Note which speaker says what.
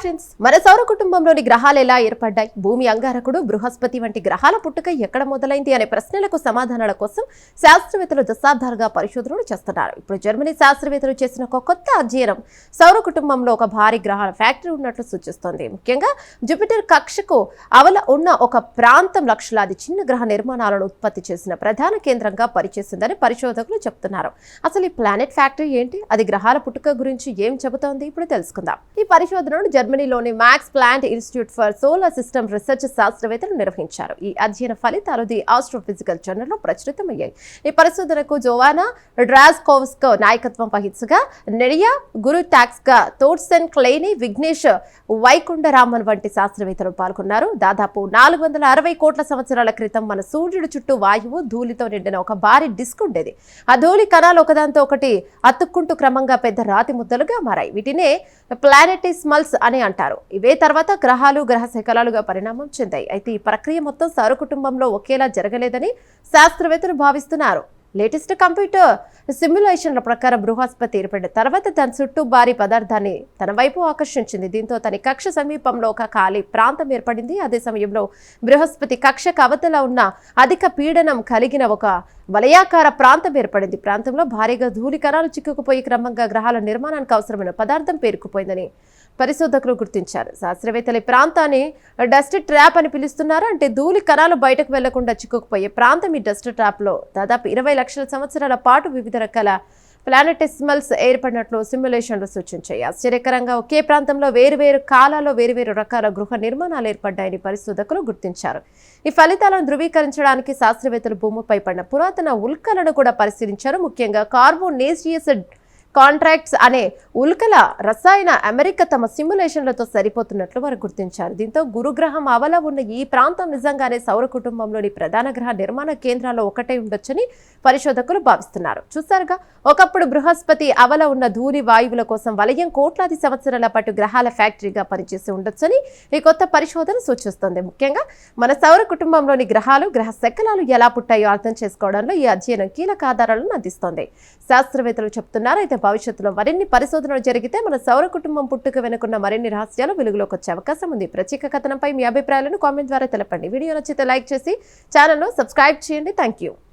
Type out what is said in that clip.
Speaker 1: Friends, మన సౌర కుటుంబంలోని గ్రహాలు ఎలా ఏర్పడ్డాయి, భూమి, అంగారకుడు, బృహస్పతి వంటి గ్రహాల పుట్టుక ఎక్కడ మొదలైంది అనే ప్రశ్నలకు సమాధానాల కోసం శాస్త్రవేత్తలు దశాబ్దాలుగా పరిశోధనలు చేస్తున్నారు. ఇప్పుడు జర్మనీ శాస్త్రవేత్తలు చేసిన ఒక కొత్త అధ్యయనం సౌర కుటుంబంలో ఒక భారీ గ్రహాల ఫ్యాక్టరీ ఉన్నట్లు సూచిస్తోంది. ముఖ్యంగా జూపిటర్ కక్షకు అవల ఉన్న ఒక ప్రాంతం లక్షలాది చిన్న గ్రహ నిర్మాణాలను ఉత్పత్తి చేసిన ప్రధాన కేంద్రంగా పనిచేసిందని పరిశోధకులు చెబుతున్నారు. అసలు ఈ ప్లానెట్ ఫ్యాక్టరీ ఏంటి, అది గ్రహాల పుట్టుక గురించి ఏం చెబుతోంది, ఇప్పుడు తెలుసుకుందాం. ఈ పరిశోధనను జర్మనీలోని Max Planck Institute for solar system research శాస్త్రవేత్తలు నిర్వహించారు. ఈ అధ్యయన ఫలితాలు ది ఆస్ట్రోఫిజికల్ జర్నల్లో ప్రచురితమయ్యాయి. ఈ పరిశోధనకు జోవానా డ్రాజ్కోవ్స్కో నాయకత్వం వహించగా, నెడియా గురుటాక్స్గా తోట్సెన్ క్లెయినీ, విఘ్నేష్ వైకుంఠరామన్ వంటి శాస్త్రవేత్తలు పాల్గొన్నారు. దాదాపు 460 కోట్ల సంవత్సరాల క్రితం మన సూర్యుడి చుట్టూ వాయువు, ధూళితో నిండిన ఒక భారీ డిస్క్ ఉండేది. ఆ ధూళి కణాలు ఒకదాంతో ఒకటి అతుక్కుంటూ క్రమంగా పెద్ద రాతి ముద్దలుగా మారాయి. వీటినే ప్లానెటిస్మల్స్ అని అంటారు. ఇవే తర్వాత గ్రహాలు, గ్రహ శకలాలుగా పరిణామం చెందాయి. అయితే ఈ ప్రక్రియ మొత్తం సౌర కుటుంబంలో ఒకేలా జరగలేదని శాస్త్రవేత్తలు భావిస్తున్నారు. లేటెస్ట్ కంప్యూటర్ సిమ్యులేషన్ల ప్రకారం బృహస్పతి ఏర్పడిన తర్వాత దాని చుట్టూ భారీ పదార్థాన్ని తన వైపు ఆకర్షించింది. దీంతో తన కక్ష సమీపంలో ఒక ఖాళీ ప్రాంతం ఏర్పడింది. అదే సమయంలో బృహస్పతి కక్షకు అవతల ఉన్న అధిక పీడనం కలిగిన ఒక వలయాకార ప్రాంతం ఏర్పడింది. ప్రాంతంలో భారీగా ధూళి కణాలు చిక్కుకుపోయి క్రమంగా గ్రహాల నిర్మాణానికి అవసరమైన పదార్థం పేరుకుపోయిందని పరిశోధకులు గుర్తించారు. శాస్త్రవేత్తలు ఈ ప్రాంతాన్ని డస్ట్ ట్రాప్ అని పిలుస్తున్నారు. అంటే ధూళి కణాలు బయటకు వెళ్లకుండా చిక్కుకుపోయే ప్రాంతం ఈ డస్ట్ ట్రాప్ లో దాదాపు 20 లక్షల సంవత్సరాల పాటు వివిధ రకాల ప్లానెటిస్మల్స్ ఏర్పడినట్లు సిమ్యులేషన్లు సూచించాయి. ఆశ్చర్యకరంగా ఒకే ప్రాంతంలో వేరువేరు కాలాల్లో వేరువేరు రకాల గృహ నిర్మాణాలు ఏర్పడ్డాయని పరిశోధకులు గుర్తించారు. ఈ ఫలితాలను ధృవీకరించడానికి శాస్త్రవేత్తలు భూమిపై పడిన పురాతన ఉల్కలను కూడా పరిశీలించారు. ముఖ్యంగా కార్బోనేసియస్ కాంట్రాక్ట్స్ అనే ఉల్కల రసాయన అమెరికా తమ సిమ్యులేషన్లతో సరిపోతున్నట్లు వారు గుర్తించారు. దీంతో గురుగ్రహం అవల ఉన్న ఈ ప్రాంతం నిజంగానే సౌర కుటుంబంలోని ప్రధాన గ్రహ నిర్మాణ కేంద్రాల్లో ఒకటే ఉండొచ్చని పరిశోధకులు భావిస్తున్నారు. చూసారుగా, ఒకప్పుడు బృహస్పతి అవల ఉన్న ధూళి వాయువుల కోసం వలయం కోట్లాది సంవత్సరాల పాటు గ్రహాల ఫ్యాక్టరీగా పనిచేసి ఉండొచ్చని ఈ కొత్త పరిశోధన సూచిస్తోంది. ముఖ్యంగా మన సౌర కుటుంబంలోని గ్రహాలు, గ్రహ శకలాలు ఎలా పుట్టాయో అర్థం చేసుకోవడంలో ఈ అధ్యయనం కీలక ఆధారాలను అందిస్తోంది. శాస్త్రవేత్తలు చెబుతున్నారు. అయితే భవిష్యత్తులో మరిన్ని పరిశోధనలు జరిగితే మన సౌర కుటుంబం పుట్టుక వెనుకున్న మరిన్ని రహస్యాలు వెలుగులోకి వచ్చే అవకాశం ఉంది. ప్రత్యేక కథనంపై మీ అభిప్రాయాలను కామెంట్ ద్వారా తెలపండి. వీడియో నచ్చితే లైక్ చేసి ఛానల్ను సబ్స్క్రైబ్ చేయండి. Thank you.